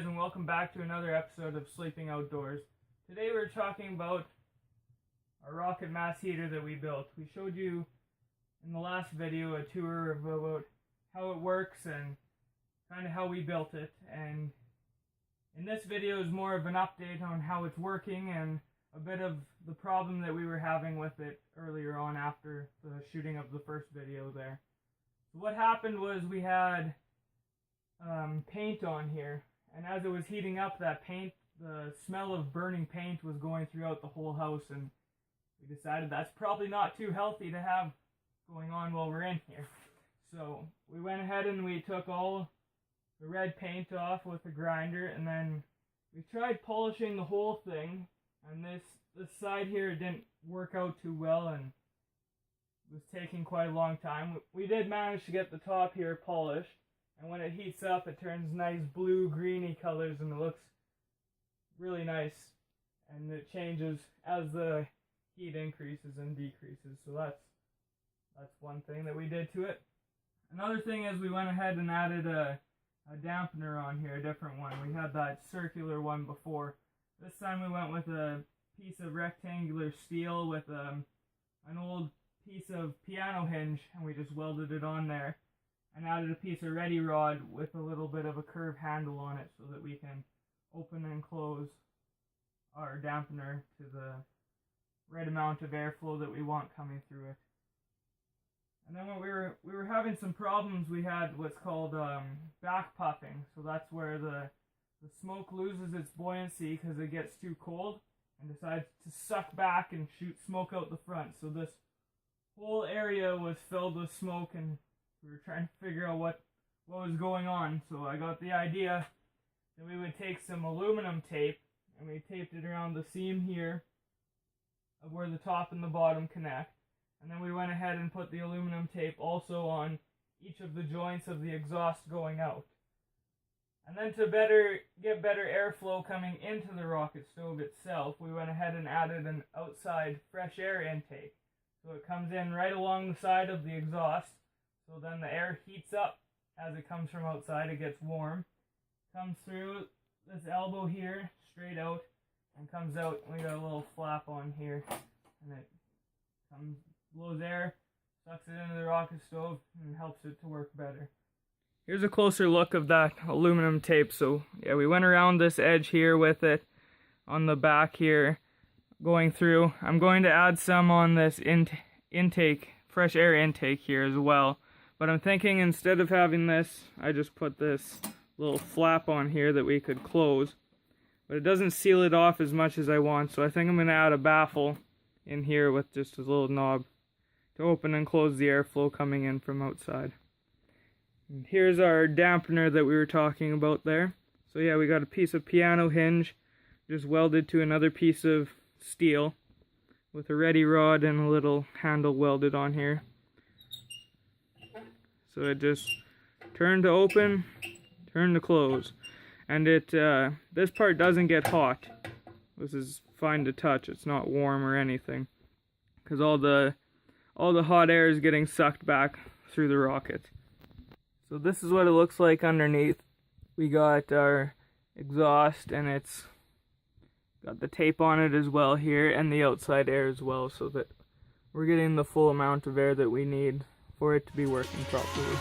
guys, and welcome back to another episode of Sleeping Outdoors. Today we're talking about our rocket mass heater that we built. We showed you in the last video a tour of about how it works and kind of how we built it, and in this video is more of an update on how it's working and a bit of the problem that we were having with it earlier on after the shooting of the first video there. So what happened was we had paint on here, and as it was heating up, that paint, the smell of burning paint was going throughout the whole house, and we decided that's probably not too healthy to have going on while we're in here. So we went ahead and we took all the red paint off with a grinder, and then we tried polishing the whole thing, and this side here didn't work out too well and was taking quite a long time. We did manage to get the top here polished, and when it heats up it turns nice blue greeny colors and it looks really nice, and it changes as the heat increases and decreases. So that's one thing that we did to it. Another thing is we went ahead and added a dampener on here, a different one. We had that circular one before. This time we went with a piece of rectangular steel with an old piece of piano hinge, and we just welded it on there and added a piece of ready rod with a little bit of a curved handle on it so that we can open and close our dampener to the right amount of airflow that we want coming through it. And then when we were having some problems, we had what's called back puffing. So that's where the smoke loses its buoyancy because it gets too cold and decides to suck back and shoot smoke out the front. So this whole area was filled with smoke, and we were trying to figure out what was going on. So I got the idea that we would take some aluminum tape, and we taped it around the seam here of where the top and the bottom connect. And then we went ahead and put the aluminum tape also on each of the joints of the exhaust going out. And then to get better airflow coming into the rocket stove itself, we went ahead and added an outside fresh air intake. So it comes in right along the side of the exhaust, so then the air heats up as it comes from outside. It gets warm, comes through this elbow here, straight out, and comes out. We got a little flap on here, and it blows air, sucks it into the rocket stove, and helps it to work better. Here's a closer look of that aluminum tape. So yeah, we went around this edge here with it on the back here going through. I'm going to add some on this intake, fresh air intake here as well. But I'm thinking instead of having this, I just put this little flap on here that we could close. But it doesn't seal it off as much as I want, so I think I'm going to add a baffle in here with just a little knob to open and close the airflow coming in from outside. And here's our dampener that we were talking about there. So yeah, we got a piece of piano hinge just welded to another piece of steel with a ready rod and a little handle welded on here. So it just turned to open, turned to close. And this part doesn't get hot. This is fine to touch. It's not warm or anything, because all the hot air is getting sucked back through the rocket. So this is what it looks like underneath. We got our exhaust, and it's got the tape on it as well here, and the outside air as well, so that we're getting the full amount of air that we need for it to be working properly.